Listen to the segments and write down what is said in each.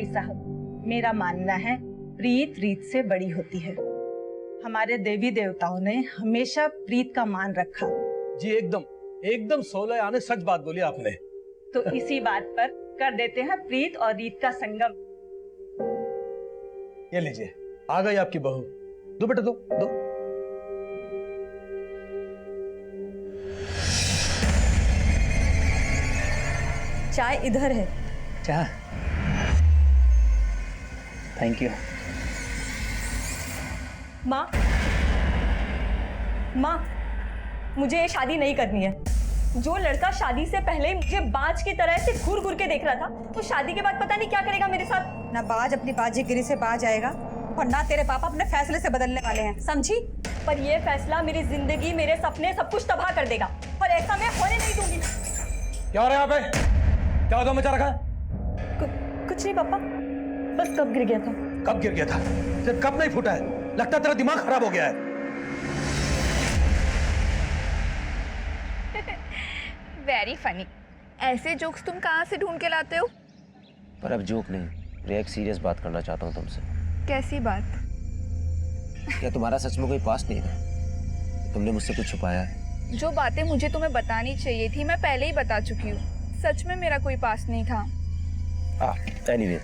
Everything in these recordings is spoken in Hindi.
भाई साहब, मेरा मानना है प्रीत रीत से बड़ी होती है। हमारे देवी देवताओं ने हमेशा प्रीत का मान रखा। जी एकदम एकदम 16 आने सच बात बोली आपने। तो इसी बात पर कर देते हैं प्रीत और रीत का संगम। ये लीजिए, आ गई आपकी बहू। दो बेटा, दो दो। चाय इधर है। चाय, थैंक यू। माँ, माँ, मुझे ये शादी नहीं करनी है। जो लड़का शादी से पहले मुझे बाज की तरह से घूर घूर के देख रहा था, वो शादी के बाद पता नहीं क्या करेगा मेरे साथ। ना बाज अपनी बाजीगिरी से बाज आएगा और ना तेरे पापा अपने फैसले से बदलने वाले हैं, समझी? पर ये फैसला मेरी जिंदगी, मेरे सपने, सब कुछ तबाह कर देगा और ऐसा मैं होने नहीं दूंगी। क्या हो रहा है यहाँ पे? क्या होता मचा रखा है? कुछ नहीं पापा, बस कब गिर गया था। कब गिर गया था? सिर्फ कब नहीं फूटा है? लगता है तेरा दिमाग खराब हो गया है। Very funny. ऐसे जोक्स तुम कहाँ से ढूंढ के लाते हो? पर अब जोक नहीं, मैं एक सीरियस बात करना चाहता हूँ तुमसे। कैसी बात? क्या तुम्हारा सच में कोई पास्ट नहीं था? तुमने मुझसे कुछ छुपाया है? जो बातें मुझे तुम्हें बतानी चाहिए थी मैं पहले ही बता चुकी हूँ। सच में मेरा कोई पास्ट नहीं था। एनीवे,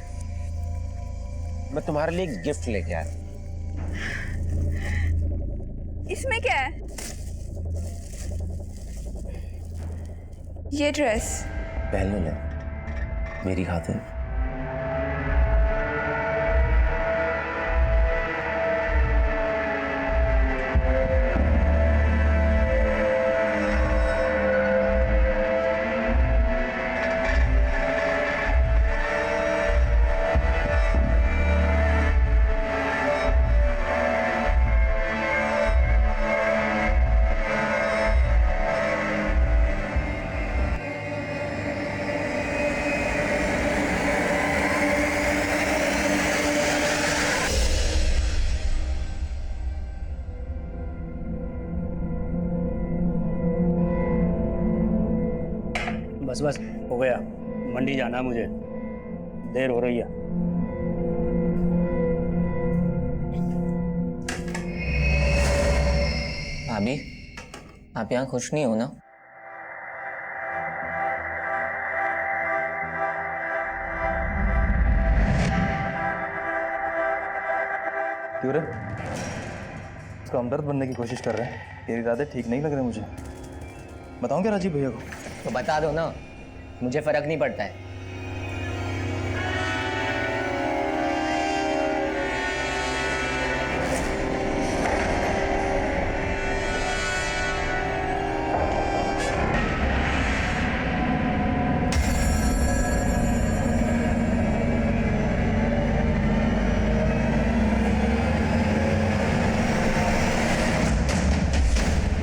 मैं तुम्हारे लिए एक गिफ्ट लेके आया। इसमें क्या है? ये ड्रेस पहन ले मेरी खातिर। बस बस हो गया, मंडी जाना है मुझे, देर हो रही है। भाभी, आप यहाँ खुश नहीं हो ना? क्यों रे? इसको हमदर्द बनने की कोशिश कर रहे हैं। तेरे इरादे ठीक नहीं लग रहे मुझे। बताऊं क्या राजीव भैया को? तो बता दो ना, मुझे फर्क नहीं पड़ता है।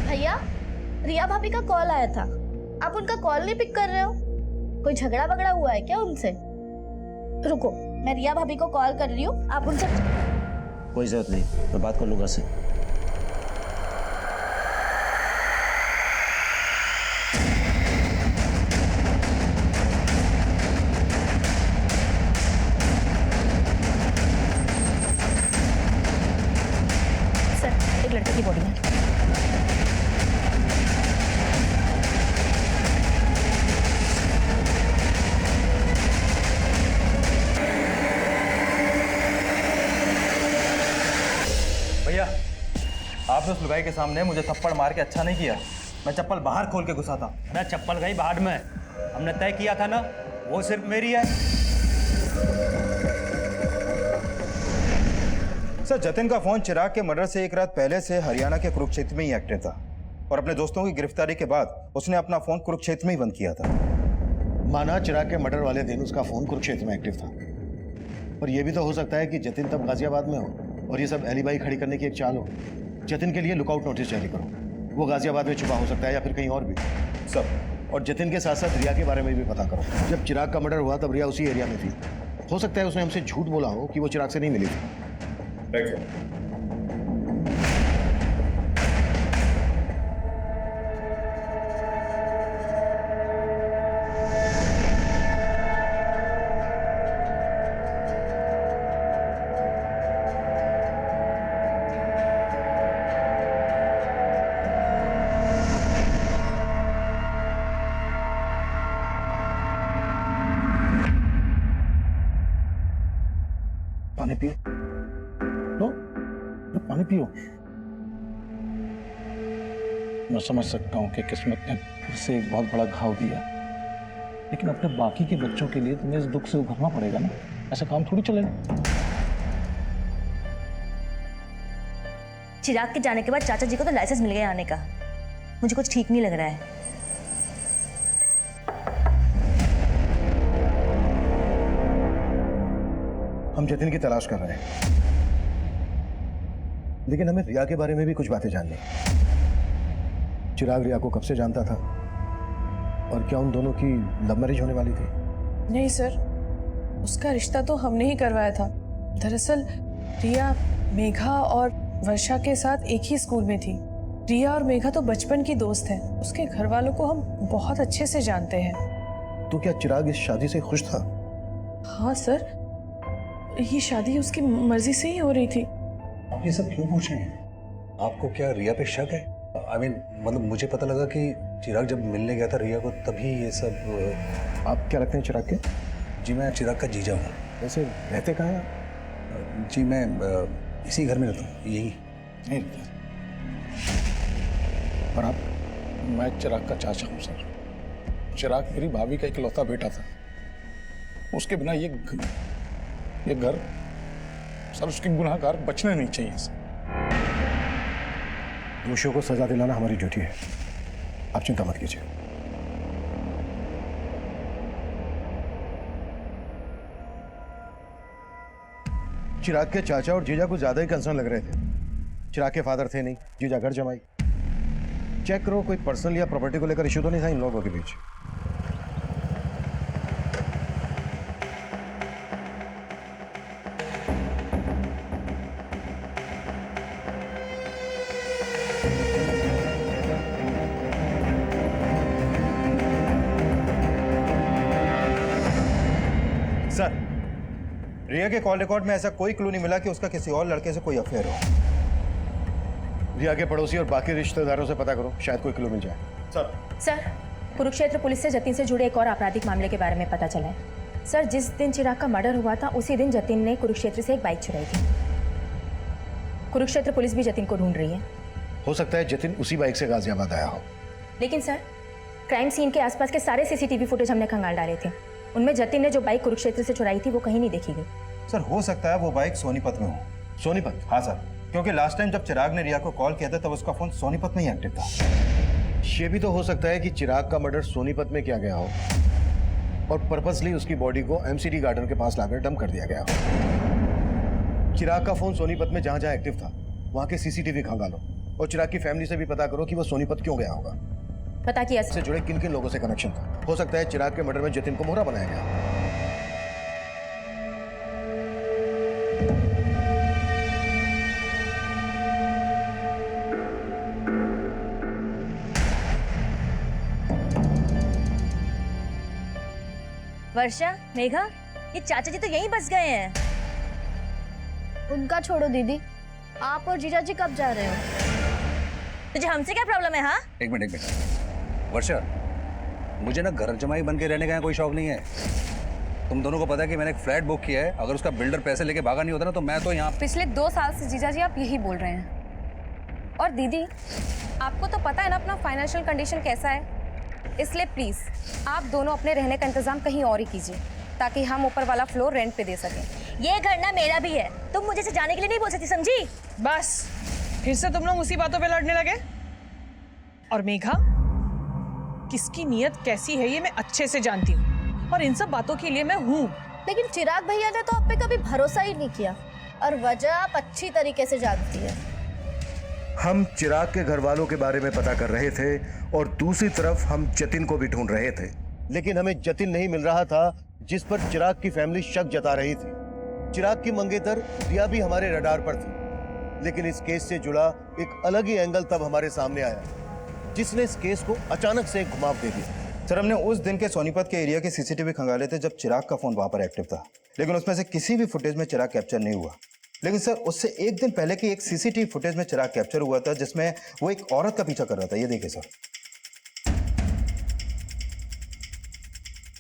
भैया, रिया भाभी का कॉल आया था, आप उनका कॉल नहीं पिक कर रहे हो? कोई झगड़ा वगड़ा हुआ है क्या उनसे? रुको, मैं रिया भाभी को कॉल कर रही हूँ, आप उनसे। कोई जरूरत नहीं, मैं बात कर लूंगा से। सर, एक लड़के की बॉडी है। भैया, आपने उस लुगाई के सामने मुझे थप्पड़ मार के अच्छा नहीं किया। मैं चप्पल बाहर खोल के घुसा था। अरे चप्पल गई भाड़ में, हमने तय किया था ना, वो सिर्फ मेरी है। सर, जतिन का फोन चिराग के मर्डर से एक रात पहले से हरियाणा के कुरुक्षेत्र में ही एक्टिव था और अपने दोस्तों की गिरफ्तारी के बाद उसने अपना फोन कुरुक्षेत्र में ही बंद किया था। माना चिराग के मर्डर वाले दिन उसका फोन कुरुक्षेत्र में एक्टिव था, और यह भी तो हो सकता है कि जतिन तब गाजियाबाद में हो और ये सब एलिबाई खड़ी करने की एक चाल हो। जतिन के लिए लुकआउट नोटिस जारी करो, वो गाजियाबाद में छुपा हो सकता है या फिर कहीं और भी सब। और जतिन के साथ साथ रिया के बारे में भी पता करो। जब चिराग का मर्डर हुआ तब रिया उसी एरिया में थी। हो सकता है उसने हमसे झूठ बोला हो कि वो चिराग से नहीं मिली थी। मैं समझ सकता हूँ कि किस्मत ने उसे एक बहुत बड़ा घाव दिया, लेकिन अपने बाकी के बच्चों के लिए तुम्हें इस दुख से उभरना पड़ेगा ना। ऐसा काम थोड़ी चलेगा। चिराग के जाने के बाद चाचा जी को तो लाइसेंस मिल गया आने का। मुझे कुछ ठीक नहीं लग रहा है। हम जतिन की तलाश कर रहे हैं, लेकिन हमें रिया के बारे में भी कुछ बातें जाननी है। चिराग रिया को कब से जानता था और क्या उन दोनों की लव मैरिज होने वाली थी? नहीं सर, उसका रिश्ता तो हमने ही करवाया था। दरअसल रिया मेघा और वर्षा के साथ एक ही स्कूल में थी। रिया और मेघा तो बचपन की दोस्त हैं। उसके घर वालों को हम बहुत अच्छे से जानते हैं। तो क्या चिराग इस शादी से खुश था? हाँ सर, ये शादी उसकी मर्जी से ही हो रही थी। आप ये सब क्यों पूछ रहे हैं? आपको क्या रिया पे शक है? मतलब मुझे पता लगा कि चिराग जब मिलने गया था रिया को, तभी ये सब। आप क्या रखते हैं चिराग के? जी मैं चिराग का जीजा हूँ। वैसे रहते कहाँ हैं आप? जी मैं इसी घर में रहता हूँ, यही। नहीं। और आप? मैं चिराग का चाचा हूँ सर। चिराग मेरी भाभी का इकलौता बेटा था। उसके बिना ये घर सर, उसके गुनाहगार बचने नहीं चाहिए सर। दोषियों को सजा दिलाना हमारी ड्यूटी है, आप चिंता मत कीजिए। चिराग के चाचा और जीजा को ज्यादा ही कंसर्न लग रहे थे। चिराग के फादर थे नहीं, जीजा घर जमाई। चेक करो कोई पर्सनल या प्रॉपर्टी को लेकर इश्यू तो नहीं था इन लोगों के बीच। सर, रिया के कॉल रिकॉर्ड में ऐसा कोई क्लू नहीं मिला कि उसका किसी और लड़के से कोई अफेयर हो। रिया के पड़ोसी और बाकी रिश्तेदारों से पता करो, शायद कोई क्लू मिल जाए। सर, कुरुक्षेत्र पुलिस से जतिन से जुड़े एक और आपराधिक मामले के बारे में पता चला है। सर, जिस दिन चिराग का मर्डर हुआ था उसी दिन जतिन ने कुरुक्षेत्र से एक बाइक चुराई थी। कुरुक्षेत्र पुलिस भी जतिन को ढूंढ रही है। हो सकता है जतिन उसी बाइक से गाजियाबाद आया हो। लेकिन सर, क्राइम सीन के आसपास के सारे सीसीटीवी फुटेज हमने खंगाल डाले थे। उनमें जतिन ने जो बाइक कुरुक्षेत्र से चुराई थी वो कहीं नहीं देखी गई। सर, हो सकता है वो बाइक सोनीपत में हो। सोनीपत? हाँ सर, क्योंकि लास्ट टाइम जब चिराग ने रिया को कॉल किया था तब उसका फोन सोनीपत में ही एक्टिव था। ये भी तो हो सकता है कि चिराग का मर्डर सोनीपत में किया गया हो और पर्पसली उसकी बॉडी को एमसीडी गार्डन के पास लाकर डंप कर दिया गया हो। चिराग का फोन सोनीपत में जहां जहां एक्टिव था वहां के सीसीटीवी खंगालो और चिराग की फैमिली से भी पता करो कि वो सोनीपत क्यों गया होगा। पता किया से जुड़े किन किन लोगों से कनेक्शन था। हो सकता है चिराग के मर्डर में जतिन को मोहरा बनाया गया। वर्षा, मेघा, ये चाचा जी तो यहीं बस गए हैं। उनका छोड़ो दीदी, आप और जीजा जी कब जा रहे हो? तुझे हमसे क्या प्रॉब्लम है? हाँ, एक मिनट वर्षा, मुझे ना घर जमाई बन के रहने का कोई शौक नहीं है। तुम दोनों को पता है कि मैंने एक फ्लैट बुक किया है। अगर उसका बिल्डर पैसे लेके भागा नहीं होता ना तो मैं तो यहाँ। पिछले 2 साल से जीजा जी आप यही बोल रहे हैं। और दीदी, आपको तो पता है ना अपना फाइनेंशियल कंडीशन कैसा है, इसलिए प्लीज आप दोनों अपने रहने का इंतजाम कहीं और ही कीजिए ताकि हम ऊपर वाला फ्लोर रेंट पे दे सकें। ये घर ना मेरा भी है, तुम मुझे से जाने के लिए नहीं बोल सकती, समझी? बस, फिर से तुम लोग उसी बातों पे लड़ने लगे। और मेघा, किसकी नीयत कैसी है ये मैं अच्छे से जानती हूँ और इन सब बातों के लिए मैं हूँ। लेकिन चिराग भैया ने तो आप पे कभी भरोसा ही नहीं किया और वजह आप अच्छी तरीके से जानती है। हम चिराग के घर वालों के बारे में पता कर रहे थे और दूसरी तरफ हम जतिन को भी ढूंढ रहे थे, लेकिन हमें जतिन नहीं मिल रहा था जिस पर चिराग की फैमिली शक जता रही थी। चिराग की मंगेतर रिया भी हमारे रडार पर थी, लेकिन इस केस से जुड़ा एक अलग ही एंगल तब हमारे सामने आया जिसने इस केस को अचानक से घुमाव दे दिया। सर, हमने उस दिन के सोनीपत के एरिया के सीसीटीवी खंगाले थे जब चिराग का फोन वहां पर एक्टिव था, लेकिन उसमें से किसी भी फुटेज में चिराग कैप्चर नहीं हुआ। लेकिन सर, उससे एक दिन पहले की एक सीसीटीवी फुटेज में चिराग कैप्चर हुआ था जिसमें वो एक औरत का पीछा कर रहा था। ये देखिए सर।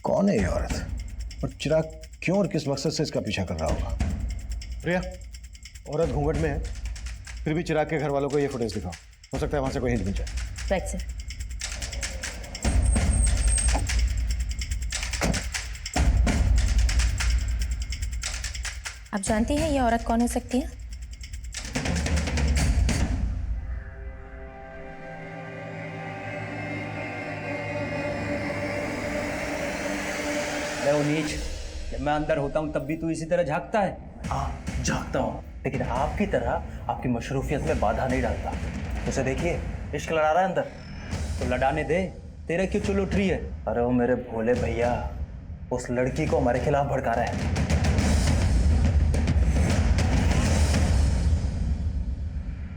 कौन है ये औरत और चिराग क्यों और किस मकसद से इसका पीछा कर रहा होगा? प्रिया, औरत घूंघट में है, फिर भी चिराग के घर वालों को ये फुटेज दिखाओ। हो सकता है वहां से कोई हिंट मिल जाए। Right sir. आप जानती हैं ये औरत कौन हो सकती है? मैं नीच, जब मैं अंदर होता हूँ तब भी तू इसी तरह झांकता है? हाँ झाँकता हूँ, लेकिन आपकी तरह आपकी मशरूफियत में बाधा नहीं डालता। उसे देखिए, इश्क लड़ा रहा है अंदर। तो लड़ाने दे, तेरे क्यों चुल उठ रही है? अरे वो मेरे भोले भैया उस लड़की को हमारे खिलाफ भड़का रहे हैं।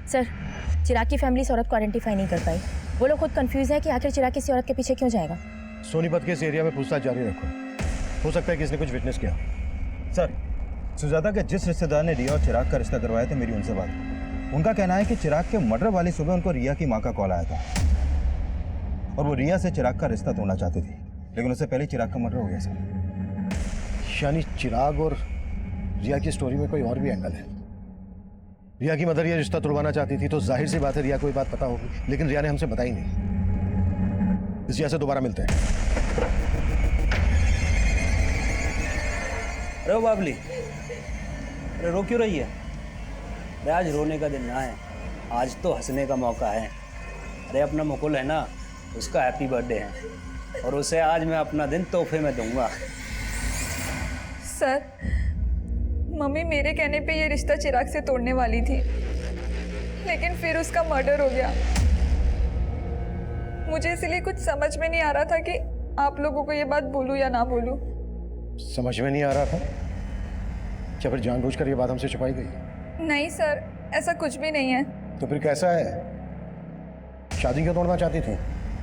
सर, चिराग की फैमिली इस औरत को आइडेंटिफाई नहीं कर पाई। वो लोग खुद कंफ्यूज है कि आखिर चिराग किसी औरत के पीछे क्यों जाएगा। सोनीपत के इस एरिया में पूछताछ जारी रखो, हो सकता है कि इसने कुछ विटनेस किया। सर, सुजाता के जिस रिश्तेदार ने रिया और चिराग का रिश्ता करवाया था, मेरी उनसे बात हुई। उनका कहना है कि चिराग के मर्डर वाली सुबह उनको रिया की माँ का कॉल आया था और वो रिया से चिराग का रिश्ता तोड़ना चाहती थी, लेकिन उससे पहले चिराग का मर्डर हो गया सर। यानी चिराग और रिया की स्टोरी में कोई और भी एंगल है। रिया की मदर ये रिश्ता तोड़वाना चाहती थी, तो जाहिर सी बात है रिया को ये बात पता होगी, लेकिन रिया ने हमसे बताई नहीं। इस रिया से दोबारा मिलते हैं। अरे बाबली, अरे रो क्यों रही है? अरे आज रोने का दिन ना है, आज तो हंसने का मौका है। अरे अपना मुकुल है ना, उसका हैप्पी बर्थडे है और उसे आज मैं अपना दिन तोहफे में दूंगा। सर, मम्मी मेरे कहने पे ये रिश्ता चिराग से तोड़ने वाली थी, लेकिन फिर उसका मर्डर हो गया। मुझे इसलिए कुछ समझ में नहीं आ रहा था कि आप लोगों को ये बात बोलूं या ना बोलूं। समझ में नहीं आ रहा था? क्या फिर जानबूझकर ये बात हमसे छुपाई गई? नहीं सर, ऐसा कुछ भी नहीं है। तो फिर कैसा है? शादी क्यों तोड़ना चाहती थी?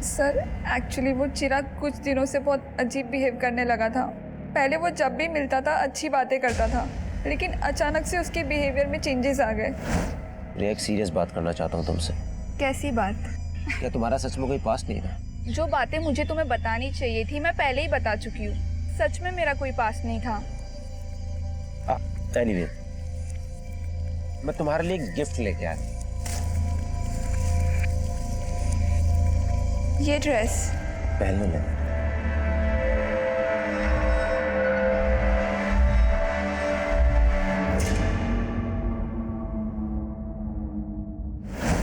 सर, एक्चुअली वो चिराग कुछ दिनों से बहुत अजीब बिहेव करने लगा था। पहले वो जब भी मिलता था अच्छी बातें करता था, लेकिन अचानक से उसके बिहेवियर में चेंजेस आ गए। रिया, एक सीरियस बात करना चाहता हूँ तुमसे। कैसी बात? क्या तुम्हारा सच में कोई पास्ट नहीं था? जो बातें मुझे तुम्हें बतानी चाहिए थी मैं पहले ही बता चुकी हूँ। सच में मेरा कोई पास्ट नहीं था। एनीवे, मैं तुम्हारे लिए एक गिफ्ट लेके आया। ये ड्रेस पहन ले।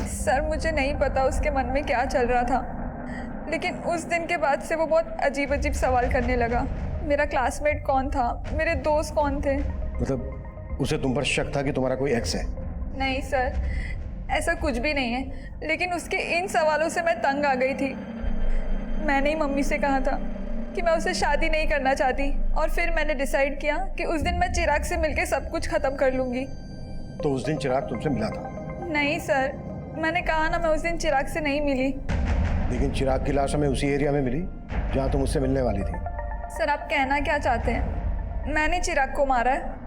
सर, मुझे नहीं पता उसके मन में क्या चल रहा था, लेकिन उस दिन के बाद से वो बहुत अजीब अजीब सवाल करने लगा। मेरा क्लासमेट कौन था, मेरे दोस्त कौन थे। मतलब उसे तुम पर शक था कि तुम्हारा कोई एक्स है? नहीं सर, ऐसा कुछ भी नहीं है, लेकिन उसके इन सवालों से मैं तंग आ गई थी। मैंने ही मम्मी से कहा था कि मैं उससे शादी नहीं करना चाहती, और फिर मैंने डिसाइड किया कि उस दिन मैं चिराग से मिलकर सब कुछ खत्म कर लूँगी। तो उस दिन चिराग तुमसे मिला था? नहीं सर, मैंने कहा ना, मैं उस दिन चिराग से नहीं मिली। लेकिन चिराग की लाश हमें उसी एरिया में मिली जहाँ तुम उससे मिलने वाली थी। सर, आप कहना क्या चाहते हैं? मैंने चिराग को मारा है?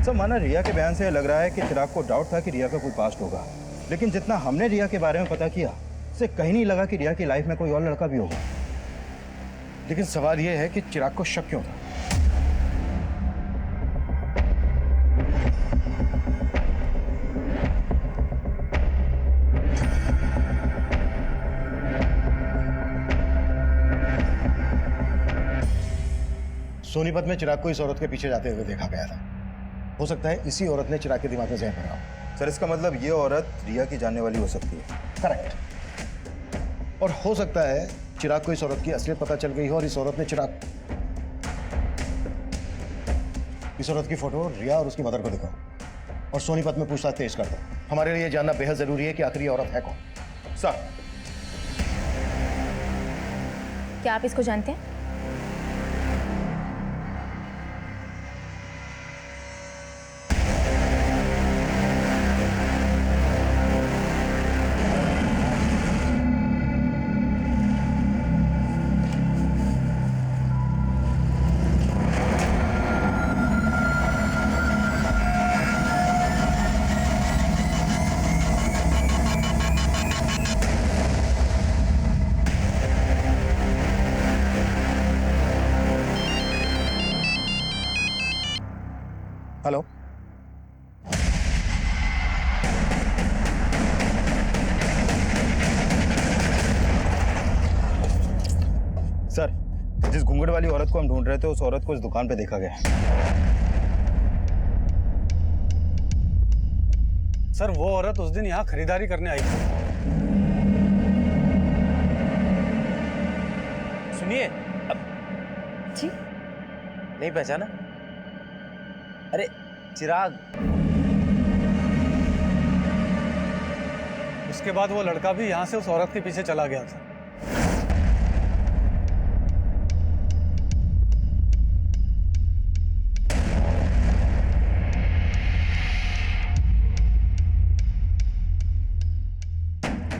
सर, माना रिया के बयान से लग रहा है कि चिराग को डाउट था कि रिया का कोई पास्ट होगा, लेकिन जितना हमने रिया के बारे में पता किया, उससे कहीं नहीं लगा कि रिया की लाइफ में कोई और लड़का भी होगा। लेकिन सवाल यह है कि चिराग को शक क्यों था? सोनीपत में चिराग को इस औरत के पीछे जाते हुए देखा गया था। हो सकता है इसी औरत ने चिराग के दिमाग में जहर भरा हो। सर, इसका मतलब ये औरत रिया की जानने वाली हो सकती है। करेक्ट। और हो सकता है चिराग को इस औरत की असलियत पता चल गई हो और इस औरत ने इस औरत की फोटो रिया और उसकी मदर को दिखाओ और सोनीपत में पूछताछ तेज कर दो। हमारे लिए जानना बेहद जरूरी है कि आखिर ये औरत है कौन। सर, क्या आप इसको जानते हैं? सर, जिस घूंघट वाली औरत को हम ढूंढ रहे थे उस औरत को इस दुकान पे देखा गया। सर वो औरत उस दिन यहाँ खरीदारी करने आई थी। सुनिए, अब जी नहीं पहचाना? अरे चिराग। उसके बाद वो लड़का भी यहाँ से उस औरत के पीछे चला गया था।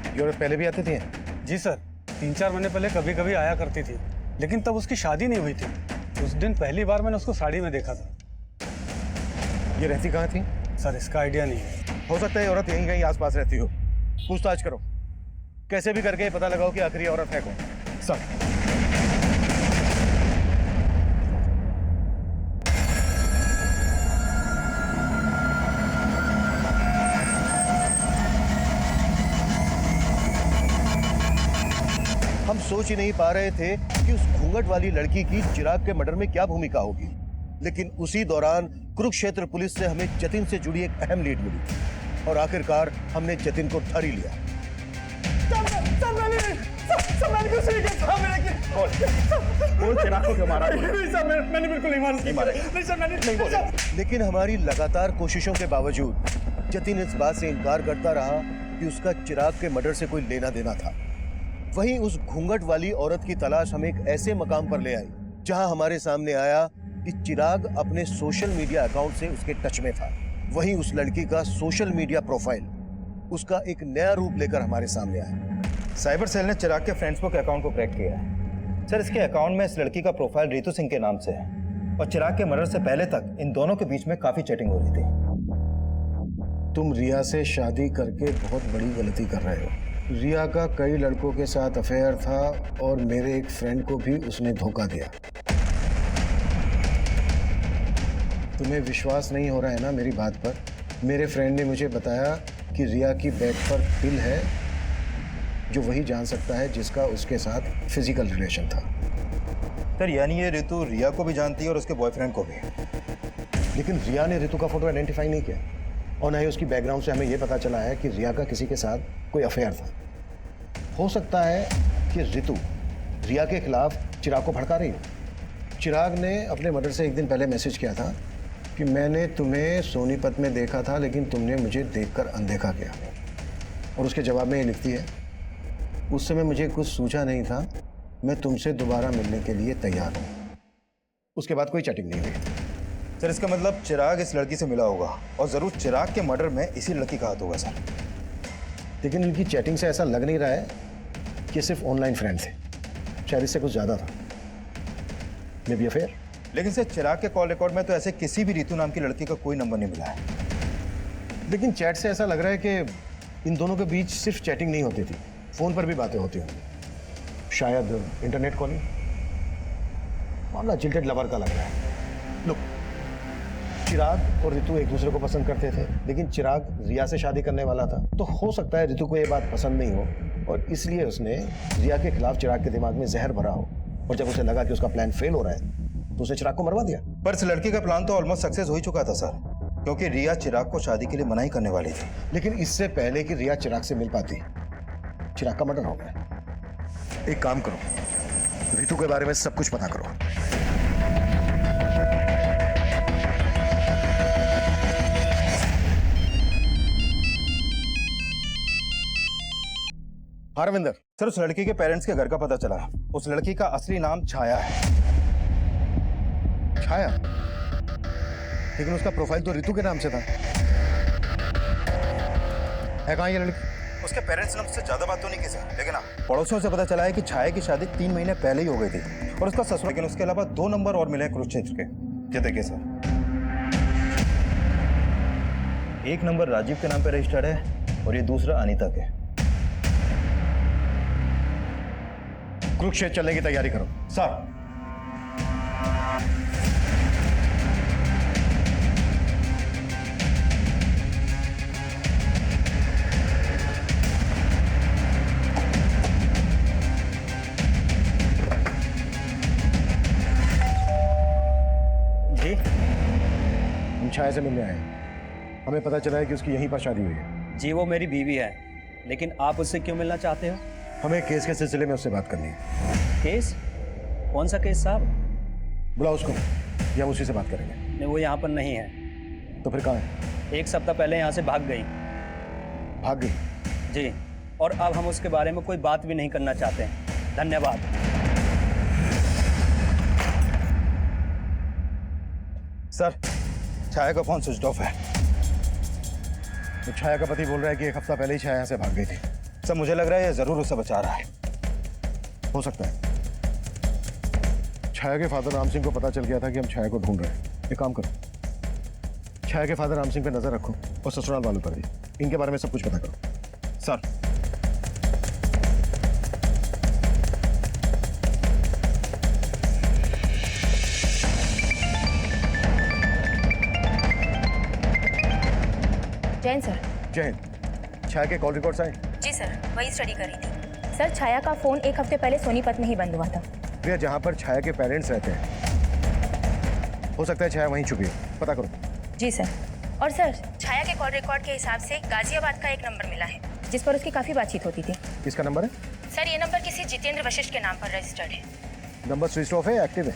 ये औरत पहले भी आती थी? जी सर, 3-4 महीने पहले कभी कभी आया करती थी, लेकिन तब उसकी शादी नहीं हुई थी। उस दिन पहली बार मैंने उसको साड़ी में देखा था। ये रहती कहाँ थी? सर इसका आइडिया नहीं है। हो सकता है ये औरत यहीं कहीं आसपास रहती हो। पूछताछ करो, कैसे भी करके पता लगाओ कि आखिर ये औरत है कौन। सर हम सोच ही नहीं पा रहे थे कि उस घूंघट वाली लड़की की चिराग के मर्डर में क्या भूमिका होगी, लेकिन उसी दौरान कुरुक्षेत्र पुलिस से हमें जतिन से जुड़ी एक अहम लीड मिली और आखिरकार हमने जतिन को धर ही लिया। मैंने बिल्कुल नहीं मारा। लेकिन हमारी लगातार कोशिशों के बावजूद जतिन इस बात से इनकार करता रहा कि उसका चिराग के मर्डर से कोई लेना देना था। वहीं उस घूंघट वाली औरत की तलाश हमें एक ऐसे मकाम पर ले आई जहां हमारे सामने आया कि चिराग अपने सोशल मीडिया अकाउंट से उसके टच में था। वहीं उस लड़की का सोशल मीडिया प्रोफाइल उसका एक नया रूप लेकर हमारे सामने आया। साइबर सेल ने चिराग के फ्रेंड्सबुक अकाउंट को क्रैक किया है। सर, इसके अकाउंट में इस लड़की का प्रोफाइल रितु सिंह के नाम से है और चिराग के मर्डर से पहले तक इन दोनों के बीच में काफी चैटिंग हो रही थी। तुम रिया से शादी करके बहुत बड़ी गलती कर रहे हो। रिया का कई लड़कों के साथ अफेयर था और मेरे एक फ्रेंड को भी उसने धोखा दिया। तुम्हें विश्वास नहीं हो रहा है ना मेरी बात पर? मेरे फ्रेंड ने मुझे बताया कि रिया की बेड पर पिल है जो वही जान सकता है जिसका उसके साथ फिजिकल रिलेशन था। सर, यानी ये रितु रिया को भी जानती है और उसके बॉयफ्रेंड को भी। लेकिन रिया ने रितु का फोटो आइडेंटिफाई नहीं किया और ना ही उसकी बैकग्राउंड से हमें यह पता चला है कि रिया का किसी के साथ कोई अफेयर था। हो सकता है कि रितु रिया के खिलाफ चिराग को भड़का रही हो। चिराग ने अपने मर्डर से एक दिन पहले मैसेज किया था कि मैंने तुम्हें सोनीपत में देखा था लेकिन तुमने मुझे देखकर अनदेखा किया, और उसके जवाब में ये लिखती है, उस समय मुझे कुछ सूझा नहीं था, मैं तुमसे दोबारा मिलने के लिए तैयार हूँ। उसके बाद कोई चैटिंग नहीं हुई। सर, इसका मतलब चिराग इस लड़की से मिला होगा और जरूर चिराग के मर्डर में इसी लड़की का हाथ होगा सर। लेकिन इनकी चैटिंग से ऐसा लग नहीं रहा है कि सिर्फ ऑनलाइन फ्रेंड थे, शायद इससे कुछ ज्यादा था। May be affair. लेकिन सर, चिराग के कॉल रिकॉर्ड में तो ऐसे किसी भी रितु नाम की लड़की का कोई नंबर नहीं मिला है। लेकिन चैट से ऐसा लग रहा है कि इन दोनों के बीच सिर्फ चैटिंग नहीं होती थी, फोन पर भी बातें होती होंगी, शायद इंटरनेट कॉलिंग। मामला जिल्टेड लवर का लग रहा है। लुक, चिराग और रितु एक दूसरे को पसंद करते थे, लेकिन चिराग रिया से शादी करने वाला था, तो हो सकता है रितु को यह बात पसंद नहीं हो और इसलिए उसने रिया के खिलाफ चिराग के दिमाग में जहर भरा हो, और जब उसे लगा कि उसका प्लान फेल हो रहा है तो उसने चिराग को मरवा दिया। पर इस लड़की का प्लान तो ऑलमोस्ट सक्सेस हो ही चुका था सर, क्योंकि रिया चिराग को शादी के लिए मना ही करने वाली थी। लेकिन इससे पहले कि रिया चिराग से मिल पाती, चिराग का मर्डर हो गया। एक काम करो, रितु के बारे में सब कुछ पता करो। हाँ रविंदर। सर, उस लड़की के पेरेंट्स के घर का पता चला। उस लड़की का असली नाम छाया है। छाया? लेकिन उसका प्रोफाइल तो रितु के नाम से था। है कहाँ ये लड़की? उसके पेरेंट्स ने उससे ज्यादा बात तो नहीं की सर, लेकिन हाँ, पड़ोसियों से पता चला है कि छाया की शादी 3 महीने पहले ही हो गई थी और उसका ससुर। लेकिन उसके अलावा 2 नंबर और मिले हैं कुरुक्षेत्र के। ये देखिए सर, एक नंबर राजीव के नाम पे रजिस्टर्ड है और ये दूसरा अनीता के। कुरुक्षेत्र चलने की तैयारी करो। सर, छाया से मिलने आए हैं। हमें पता चला है कि उसकी यहीं पर शादी हुई है। जी वो मेरी बीवी है, लेकिन आप उससे क्यों मिलना चाहते हो? हमें केस के सिलसिले में उससे बात करनी है। केस? कौन सा केस साहब? बुलाओ उसको, या हम उसी से बात करेंगे। नहीं, वो यहाँ पर नहीं है। तो फिर कहाँ है? 1 सप्ताह पहले यहाँ से भाग गई। भाग गई? जी, और अब हम उसके बारे में कोई बात भी नहीं करना चाहते हैं। धन्यवाद। सर, छाया का फोन स्विच ऑफ है। तो छाया का पति बोल रहा है कि 1 हफ्ता पहले ही छाया यहाँ से भाग गई थी। सर मुझे लग रहा है ये जरूर उसे बचा रहा है। हो सकता है। छाया के फादर राम सिंह को पता चल गया था कि हम छाया को ढूंढ रहे हैं। एक काम करो, छाया के फादर राम सिंह पे नजर रखो और ससुराल वालों पर भी। इनके बारे में सब कुछ पता करो। सर। जैन सर। जैन, छाया के कॉल रिकॉर्ड्स आए? जी सर, वही स्टडी कर रही थी। सर, छाया का फोन 1 हफ्ते पहले सोनीपत में ही बंद हुआ था। भैया, जहाँ पर छाया के पेरेंट्स रहते हैं, हो सकता है छाया वहीं छुपी है। पता करो। जी सर। और सर, छाया के कॉल रिकॉर्ड के हिसाब से गाजियाबाद का एक नंबर मिला है जिस पर उसकी काफ़ी बातचीत होती थी। किसका नंबर है? सर, ये नंबर किसी जितेंद्र वशिष्ठ के नाम पर रजिस्टर्ड है। नंबर स्विच ऑफ है या एक्टिव है?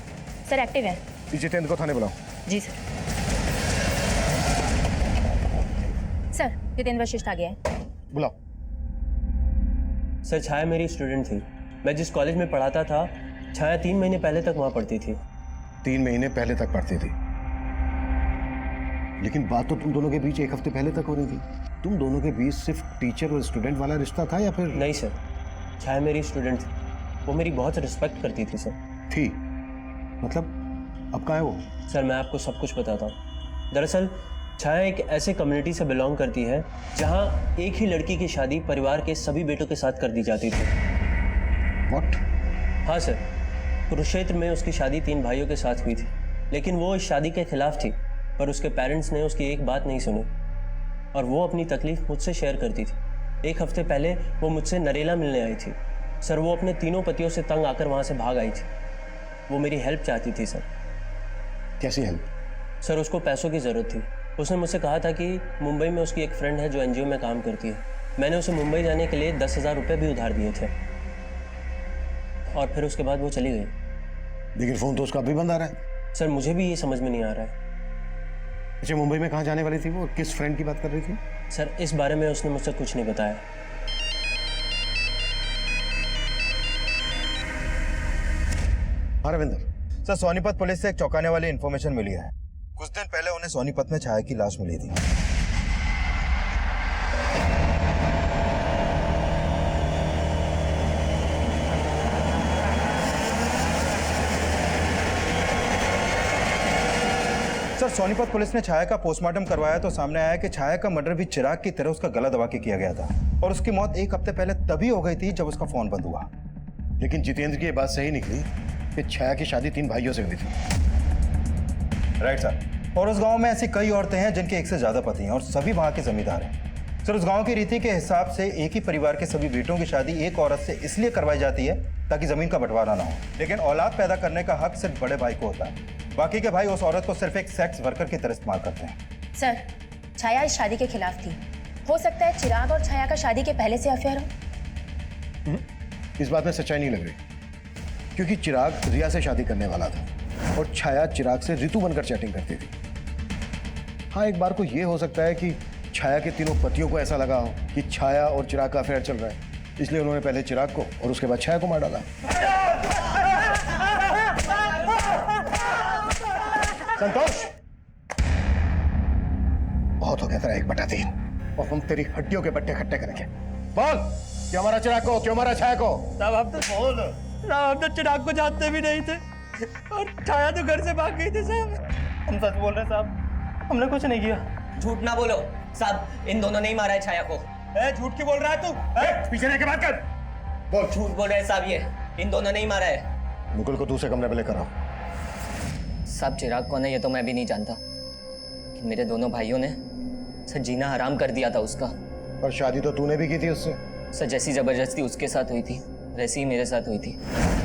सर, एक्टिव है। इस जितेंद्र को थाने बुलाओ। जी सर। सर, जितेंद्र वशिष्ठ आ गया है। बुलाओ। सर, छाया मेरी स्टूडेंट थी। मैं जिस कॉलेज में पढ़ाता था, छाया 3 महीने पहले तक वहाँ पढ़ती थी। 3 महीने पहले तक पढ़ती थी? लेकिन बात तो तुम दोनों के बीच 1 हफ्ते पहले तक हो रही थी। तुम दोनों के बीच सिर्फ टीचर और स्टूडेंट वाला रिश्ता था या फिर? नहीं सर, छाया मेरी स्टूडेंट थी। वो मेरी बहुत रिस्पेक्ट करती थी सर। थी? मतलब अब कहाँ है वो? सर, मैं आपको सब कुछ बताता हूँ। दरअसल छाया एक ऐसे कम्युनिटी से बिलोंग करती है जहाँ एक ही लड़की की शादी परिवार के सभी बेटों के साथ कर दी जाती थी। What? हाँ सर, कुरुक्षेत्र में उसकी शादी 3 भाइयों के साथ हुई थी, लेकिन वो इस शादी के खिलाफ थी। पर उसके पेरेंट्स ने उसकी एक बात नहीं सुनी और वो अपनी तकलीफ मुझसे शेयर करती थी। 1 हफ्ते पहले वो मुझसे नरेला मिलने आई थी। सर, वो अपने तीनों पतियों से तंग आकर वहाँ से भाग आई थी। वो मेरी हेल्प चाहती थी सर। कैसी हेल्प? सर, उसको पैसों की ज़रूरत थी। उसने मुझसे कहा था कि मुंबई में उसकी एक फ्रेंड है जो एनजीओ में काम करती है। मैंने उसे मुंबई जाने के लिए 10,000 रुपये भी उधार दिए थे और फिर उसके बाद वो चली गई। लेकिन फ़ोन तो उसका अभी बंद आ रहा है। सर, मुझे भी ये समझ में नहीं आ रहा है। अच्छा, मुंबई में कहाँ जाने वाली थी वो? किस फ्रेंड की बात कर रही थी? सर, इस बारे में उसने मुझसे कुछ नहीं बताया। हाँ रविंदर। सर, सोनीपत पुलिस से एक चौंकाने वाली इंफॉर्मेशन मिली है। कुछ दिन पहले उन्हें सोनीपत में छाया की लाश मिली थी। सर, सोनीपत पुलिस ने छाया का पोस्टमार्टम करवाया तो सामने आया कि छाया का मर्डर भी चिराग की तरह उसका गला दबा के किया गया था और उसकी मौत 1 हफ्ते पहले तभी हो गई थी जब उसका फोन बंद हुआ। लेकिन जितेंद्र की ये बात सही निकली कि छाया की शादी 3 भाइयों से हुई थी। Right sir. और उस गांव में ऐसी कई औरतें हैं जिनके एक से ज्यादा पति हैं और सभी वहां के जमींदार हैं। सर, उस गांव की रीति के हिसाब से एक ही परिवार के सभी बेटों की शादी एक औरत से इसलिए करवाई जाती है ताकि जमीन का बंटवारा ना हो। लेकिन औलाद पैदा करने का हक सिर्फ बड़े भाई को होता है। बाकी के भाई उस औरत को सिर्फ एक सेक्स वर्कर की तरह इस्तेमाल करते हैं। सर, छाया इस शादी के खिलाफ थी। हो सकता है चिराग और छाया का शादी के पहले से अफेयर हो। इस बात में सच्चाई नहीं लग रही, क्योंकि चिराग रिया से शादी करने वाला था और छाया चिराग से ऋतु बनकर चैटिंग करती थी। हाँ, एक बार को ये हो सकता है कि छाया के तीनों पतियों को ऐसा लगा हो कि छाया और चिराग का अफेयर चल रहा है, इसलिए उन्होंने पहले चिराग को और उसके बाद छाया को मार डाला। संतोष, बहुत हो गया तेरा 1/3 और हम तेरी हड्डियों के बट्टे इकट्ठे करेंगे। बोल, क्यों मारा चिराग को, क्यों मारा छाया को? साहब, हम तो बोल साहब, हम तो चिराग को जानते भी नहीं थे और छाया तो घर से भाग गई थी साहब। हम सच बोल रहे साहब, हमने कुछ नहीं किया। झूठ ना बोलो साहब, इन दोनों ने ही मारा है छाया को। झूठ क्यों बोल रहा है तू? पीछे रह के बात कर। बोल। झूठ बोल रहे हैं साहब, ये इन दोनों ने ही मारा है। मुकुल को दूसरे कमरे में लेकर आओ। साहब, चिराग कौन है ये तो मैं भी नहीं जानता। मेरे दोनों भाइयों ने सर जीना हराम कर दिया था उसका। और शादी तो तूने भी की थी उससे। सर, जैसी जबरदस्ती उसके साथ हुई थी वैसी ही मेरे साथ हुई थी।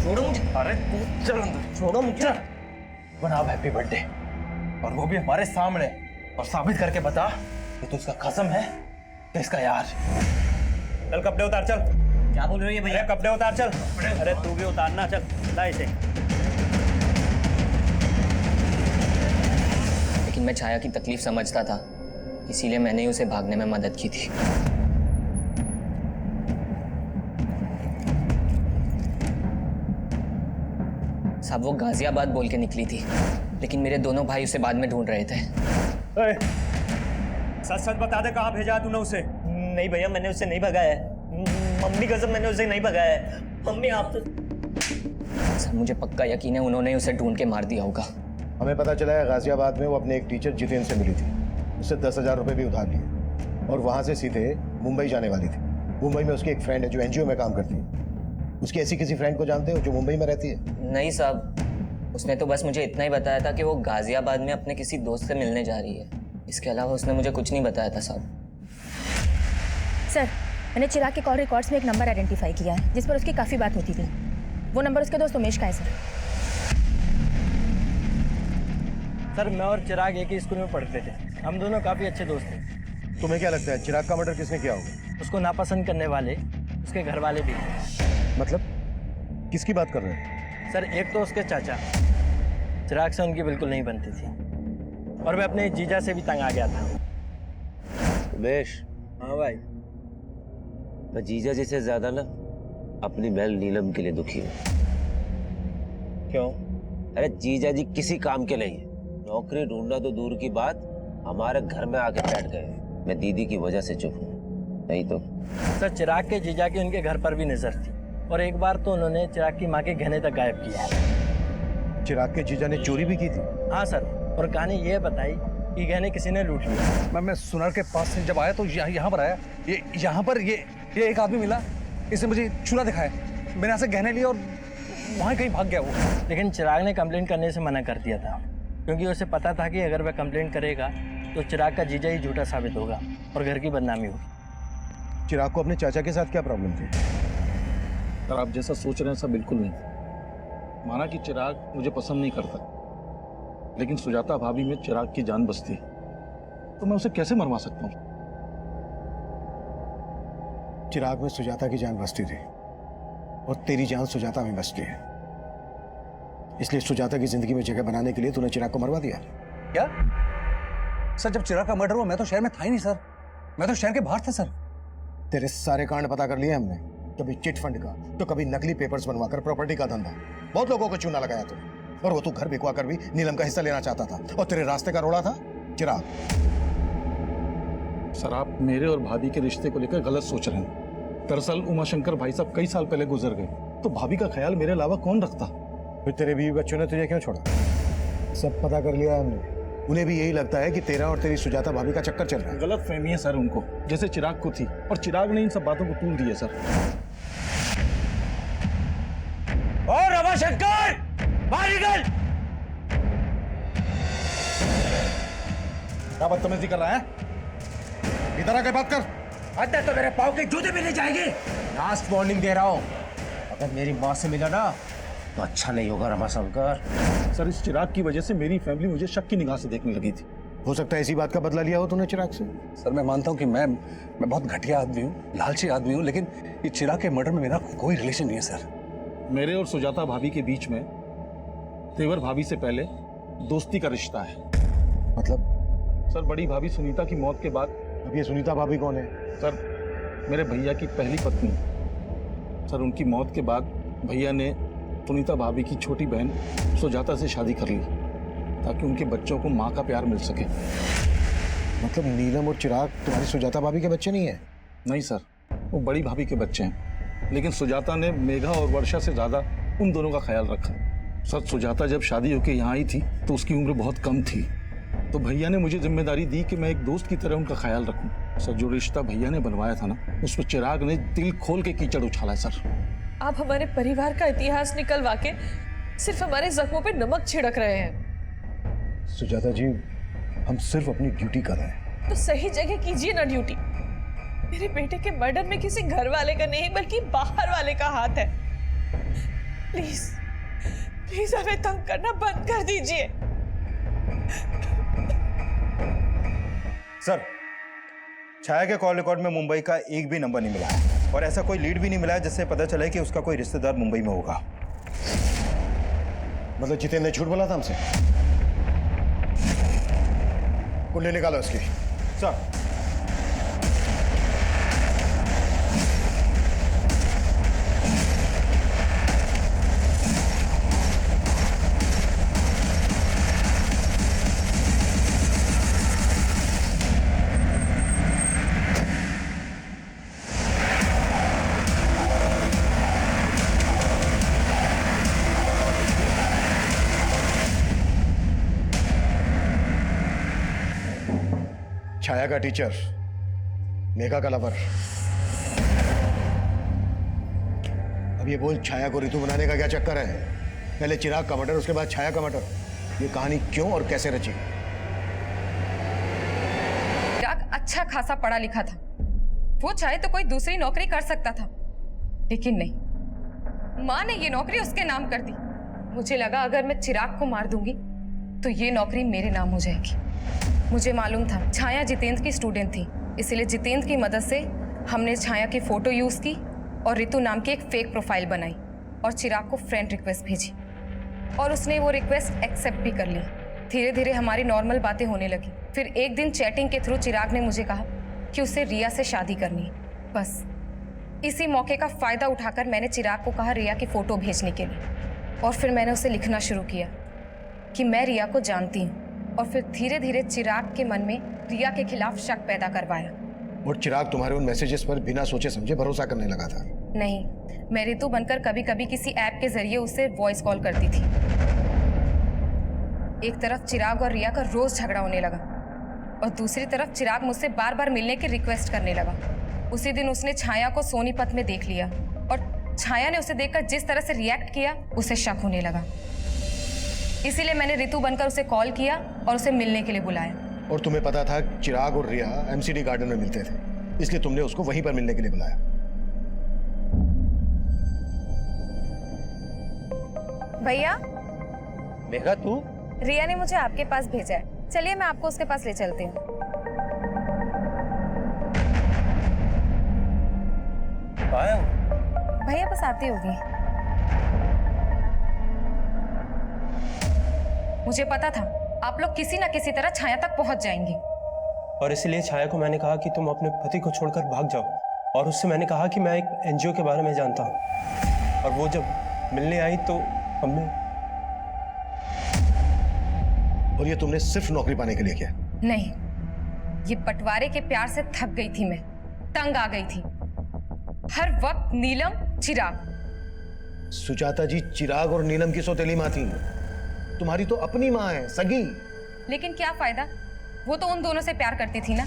छोड़ो मुझे। अरे तू चल अंदर। छोड़ो मुझे। बना हैप्पी बर्थडे, और वो भी हमारे सामने। और साबित करके बता कि तू इसका कसम है कि इसका यार। चल कपड़े उतार, चल। क्या बोल रही है भैया? कपड़े उतार, चल। अरे तू भी उतारना, चल। ला इसे। लेकिन मैं छाया की तकलीफ समझता था, इसीलिए मैंने ही उसे भागने में मदद की थी। साहब वो गाजियाबाद बोल के निकली थी, लेकिन मेरे दोनों भाई उसे बाद में ढूंढ रहे थे। सच सच बता दे, कहाँ भेजा तूने उसे? नहीं भैया, मैंने उसे नहीं भगाया है। मम्मी कसम, मैंने उसे नहीं भगाया है। मम्मी आप तो। सर मुझे पक्का यकीन है उन्होंने उसे ढूंढ के मार दिया होगा। हमें पता चला है गाजियाबाद में वो अपने एक टीचर जितेन से मिली थी, उससे 10,000 रुपये भी उधार लिए और वहाँ से सीधे मुंबई जाने वाली थी। मुंबई में उसकी एक फ्रेंड है जो एनजीओ में काम करती है। उसकी ऐसी किसी फ्रेंड को जानते हो जो मुंबई में रहती है? नहीं साहब, उसने तो बस मुझे इतना ही बताया था कि वो गाजियाबाद में अपने किसी दोस्त से मिलने जा रही है। इसके अलावा उसने मुझे कुछ नहीं बताया था साहब। सर मैंने चिराग के कॉल रिकॉर्ड्स में एक नंबर आइडेंटिफाई किया है जिस पर उसकी काफ़ी बात होती थी। वो नंबर उसके दोस्त उमेश का है सर। सर मैं और चिराग एक ही स्कूल में पढ़ते थे, हम दोनों काफ़ी अच्छे दोस्त थे। तुम्हें क्या लगता है चिराग का मर्डर किसने किया होगा? उसको नापसंद करने वाले उसके घर वाले भी थे। मतलब किसकी बात कर रहे हैं? सर एक तो उसके चाचा, चिराग से उनकी बिल्कुल नहीं बनती थी और मैं अपने जीजा से भी तंग आ गया था। उमेश। हाँ भाई। मैं जीजा जी से ज्यादा ना अपनी बहन नीलम के लिए दुखी हूँ। क्यों? अरे जीजा जी किसी काम के नहीं है। नौकरी ढूंढना तो दूर की बात, हमारे घर में आके बैठ गए। मैं दीदी की वजह से चुप हूँ, नहीं तो। सर चिराग के जीजा की उनके घर पर भी नजर थी और एक बार तो उन्होंने चिराग की माँ के गहने तक गायब किया। चिराग के जीजा ने चोरी भी की थी? हाँ सर, और कहानी ये बताई कि गहने किसी ने लूट लिया। मैं सुनार के पास से जब आया तो यहाँ पर आया, ये यहाँ पर ये एक आदमी मिला, इसने मुझे चूल्हा दिखाया, मैंने यहाँ से गहने लिए और वहाँ कहीं भाग गया वो। लेकिन चिराग ने कंप्लेंट करने से मना कर दिया था क्योंकि उसे पता था कि अगर वह कंप्लेंट करेगा तो चिराग का जीजा ही झूठा साबित होगा और घर की बदनामी होगी। चिराग को अपने चाचा के साथ क्या प्रॉब्लम थी? सर आप जैसा सोच रहे हैं सब बिल्कुल नहीं। माना कि चिराग मुझे पसंद नहीं करता, लेकिन सुजाता भाभी में चिराग की जान बसती है, तो मैं उसे कैसे मरवा सकता हूँ? चिराग में सुजाता की जान बसती थी और तेरी जान सुजाता में बसती है, इसलिए सुजाता की जिंदगी में जगह बनाने के लिए तूने चिराग को मरवा दिया। क्या सर? जब चिराग का मर्डर हुआ मैं तो शहर में था ही नहीं सर, मैं तो शहर के बाहर था सर। तेरे सारे कांड पता कर लिए हमने, कभी चिट फंड का तो कभी नकली पेपर्स बनवाकर प्रॉपर्टी का धंधा, बहुत लोगों को चूना लगाया तूने। और वो तू घर बिकवा कर भी नीलम का हिस्सा लेना चाहता था और तेरे रास्ते का रोड़ा था चिराग। सर आप मेरे और भाभी के रिश्ते को लेकर गलत सोच रहे हैं। दरअसल उमाशंकर भाई साहब कई साल पहले गुजर गए, तो भाभी का ख्याल मेरे अलावा कौन रखता? फिर तेरे बीवी बच्चों ने तुझे क्यों छोड़ा? सब पता कर लिया हमने, उन्हें भी यही लगता है कि तेरा और तेरी सुजाता भाभी का चक्कर चल रहा है। गलत फहमी है सर उनको, जैसे चिराग को थी, और चिराग ने इन सब बातों को तूल दिया सर। और रमाशंकर बाहर निकल! क्या बदतमीजी कर रहा है? इधर आके बात कर। अरे तो मेरे पाँव के जूते भी नहीं जाएंगे। लास्ट वार्निंग दे रहा हूँ, अगर मेरी माँ से मिला ना तो अच्छा नहीं होगा रमाशंकर। सर इस चिराग की वजह से मेरी फैमिली मुझे शक की निगाह से देखने लगी थी। हो सकता है इसी बात का बदला लिया हो तूने चिराग से। सर मैं मानता हूँ कि मैं बहुत घटिया आदमी हूँ, लालची आदमी हूँ, लेकिन ये चिराग के मर्डर में मेरा कोई रिलेशन नहीं है सर। मेरे और सुजाता भाभी के बीच में तेवर भाभी से पहले दोस्ती का रिश्ता है। मतलब? सर बड़ी भाभी सुनीता की मौत के बाद। अब ये सुनीता भाभी कौन है? सर मेरे भैया की पहली पत्नी। सर उनकी मौत के बाद भैया ने सुनीता भाभी की छोटी बहन सुजाता से शादी कर ली ताकि उनके बच्चों को माँ का प्यार मिल सके। मतलब नीलम और चिराग तुम्हारी सुजाता भाभी के बच्चे नहीं है? नहीं सर, वो बड़ी भाभी के बच्चे हैं, लेकिन सुजाता ने मेघा और वर्षा से ज्यादा उन दोनों का ख्याल रखा। सर सुजाता जब शादी होकर यहाँ आई थी तो उसकी उम्र बहुत कम थी, तो भैया ने मुझे जिम्मेदारी दी कि मैं एक दोस्त की तरह उनका ख्याल रखूं। सर जो रिश्ता भैया ने बनवाया था ना, उस पर चिराग ने दिल खोल के कीचड़ उछाला है सर। आप हमारे परिवार का इतिहास निकलवा के सिर्फ हमारे जख्मों पे नमक छिड़क रहे हैं। सुजाता जी, हम सिर्फ अपनी ड्यूटी कर रहे हैं। तो सही जगह कीजिए ना ड्यूटी। मेरे बेटे के मर्डर में किसी घर वाले का नहीं बल्कि बाहर वाले का हाथ है। प्लीज प्लीज हमें तंग करना बंद कर दीजिए। सर, छाया के कॉल रिकॉर्ड में मुंबई का एक भी नंबर नहीं मिला है और ऐसा कोई लीड भी नहीं मिला है जिससे पता चला कि उसका कोई रिश्तेदार मुंबई में होगा। मतलब जितेंद्र ने झूठ बोला था हमसे? कुंडली निकालो उसकी। सर, छाया का टीचर, मेघा का लवर। अब ये बोल, छाया को ऋतु बनाने का क्या चक्कर है? पहले चिराग का मर्डर, उसके बाद छाया का मर्डर। ये कहानी क्यों और कैसे रची? चिराग अच्छा खासा पढ़ा लिखा था, वो चाहे तो कोई दूसरी नौकरी कर सकता था, लेकिन नहीं, माँ ने ये नौकरी उसके नाम कर दी। मुझे लगा अगर मैं चिराग को मार दूंगी तो ये नौकरी मेरे नाम हो जाएगी। मुझे मालूम था छाया जितेंद्र की स्टूडेंट थी, इसलिए जितेंद्र की मदद से हमने छाया की फोटो यूज की और ऋतु नाम की एक फेक प्रोफाइल बनाई और चिराग को फ्रेंड रिक्वेस्ट भेजी और उसने वो रिक्वेस्ट एक्सेप्ट भी कर ली। धीरे धीरे हमारी नॉर्मल बातें होने लगी। फिर एक दिन चैटिंग के थ्रू चिराग ने मुझे कहा कि उसे रिया से शादी करनी है। बस इसी मौके का फायदा उठाकर मैंने चिराग को कहा रिया की फोटो भेजने के लिए और फिर मैंने उसे लिखना शुरू किया कि मैं रिया को जानती हूँ और फिर धीरे धीरे चिराग के मन में रिया के खिलाफ शक पैदा करवाया। और चिराग तुम्हारे उन मैसेजेस पर बिना सोचे समझे भरोसा करने लगा था? नहीं, मैं ऋतु बनकर कभी कभी किसी ऐप के जरिए उससे वॉइस कॉल करती थी। एक तरफ चिराग और रिया का रोज झगड़ा होने लगा और दूसरी तरफ चिराग मुझसे बार बार मिलने की रिक्वेस्ट करने लगा। उसी दिन उसने छाया को सोनीपत में देख लिया और छाया ने उसे देखकर जिस तरह से रिएक्ट किया उसे शक होने लगा। इसीलिए मैंने ऋतु बनकर उसे कॉल किया और उसे मिलने के लिए बुलाया। और तुम्हें पता था चिराग और रिया एमसीडी गार्डन में मिलते थे, इसलिए तुमने उसको वहीं पर मिलने के लिए बुलाया। भैया, मेघा तू? रिया ने मुझे आपके पास भेजा है, चलिए मैं आपको उसके पास ले चलती हूँ। भैया बस आती होगी। मुझे पता था आप लोग किसी ना किसी तरह छाया तक पहुंच जाएंगे और इसलिए छाया को मैंने कहा कि तुम अपने पति को छोड़कर भाग जाओ और उससे मैंने कहा कि मैं एक एनजीओ के बारे में जानता हूँ और वो जब मिलने आई तो हमने। और ये तुमने सिर्फ नौकरी पाने के लिए किया? नहीं, ये बंटवारे के प्यार से थक गई थी, मैं तंग आ गई थी। हर वक्त नीलम, चिराग। सुजाता जी, चिराग और नीलम की सौतेली माँ थी, तुम्हारी तो अपनी माँ है, सगी। लेकिन क्या फायदा, वो तो उन दोनों से प्यार करती थी ना।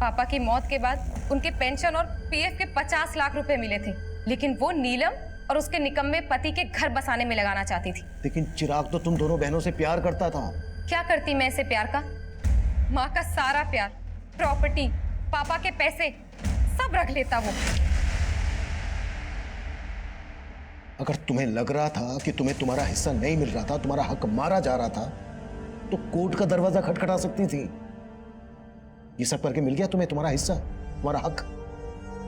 पापा की मौत के बाद उनके पेंशन और पीएफ के 50 लाख रुपए मिले थे, लेकिन वो नीलम और उसके निकम्मे पति के घर बसाने में लगाना चाहती थी। लेकिन चिराग तो तुम दोनों बहनों से प्यार करता था। क्या करती मैं इसे प्यार का? माँ का सारा प्यार, प्रॉपर्टी, पापा के पैसे सब रख लेता वो। अगर तुम्हें लग रहा था कि तुम्हें तुम्हारा हिस्सा नहीं मिल रहा था, तुम्हारा हक मारा जा रहा था, तो कोर्ट का दरवाजा खटखटा सकती थी। ये सब करके मिल गया तुम्हें तुम्हारा हिस्सा, तुम्हारा हक।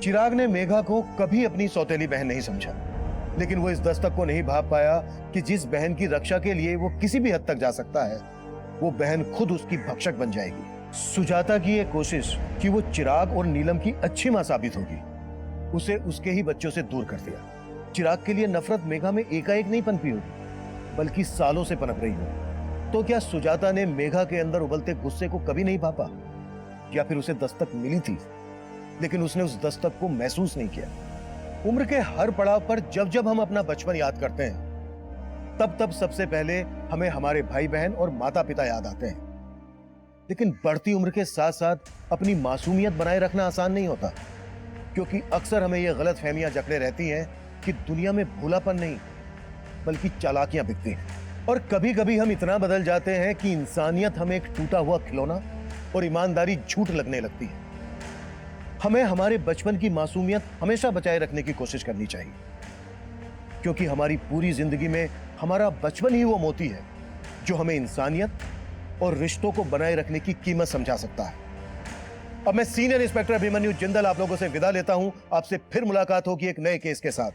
चिराग ने मेघा को कभी अपनी सौतेली बहन नहीं समझा, लेकिन वो इस दस्तक को नहीं भाप पाया कि जिस बहन की रक्षा के लिए वो किसी भी हद तक जा सकता है, वो बहन खुद उसकी भक्षक बन जाएगी। सुजाता की ये कोशिश कि वो चिराग और नीलम की अच्छी मां साबित होगी, उसे उसके ही बच्चों से दूर कर दिया। चिराग के लिए नफरत मेघा में एकाएक नहीं पनपी होगी, बल्कि सालों से पनप रही हो। तो क्या सुजाता ने मेघा के अंदर उबलते गुस्से को कभी नहीं भापा? या फिर उसे दस्तक मिली थी लेकिन उसने उस दस्तक को महसूस नहीं किया? उम्र के हर पड़ाव पर जब जब हम अपना बचपन याद करते हैं, तब तब सबसे पहले हमें हमारे भाई बहन और माता पिता याद आते हैं। लेकिन बढ़ती उम्र के साथ साथ अपनी मासूमियत बनाए रखना आसान नहीं होता, क्योंकि अक्सर हमें यह गलत फहमियां जकड़े रहती हैं कि दुनिया में भोलापन नहीं बल्कि चालाकियां बिकती हैं। और कभी कभी हम इतना बदल जाते हैं कि इंसानियत हमें एक टूटा हुआ खिलौना और ईमानदारी झूठ लगने लगती है। हमें हमारे बचपन की मासूमियत हमेशा बचाए रखने की कोशिश करनी चाहिए, क्योंकि हमारी पूरी जिंदगी में हमारा बचपन ही वो मोती है जो हमें इंसानियत और रिश्तों को बनाए रखने की कीमत समझा सकता है। अब मैं सीनियर इंस्पेक्टर अभिमन्यु जिंदल आप लोगों से विदा लेता हूं। आपसे फिर मुलाकात होगी एक नए केस के साथ।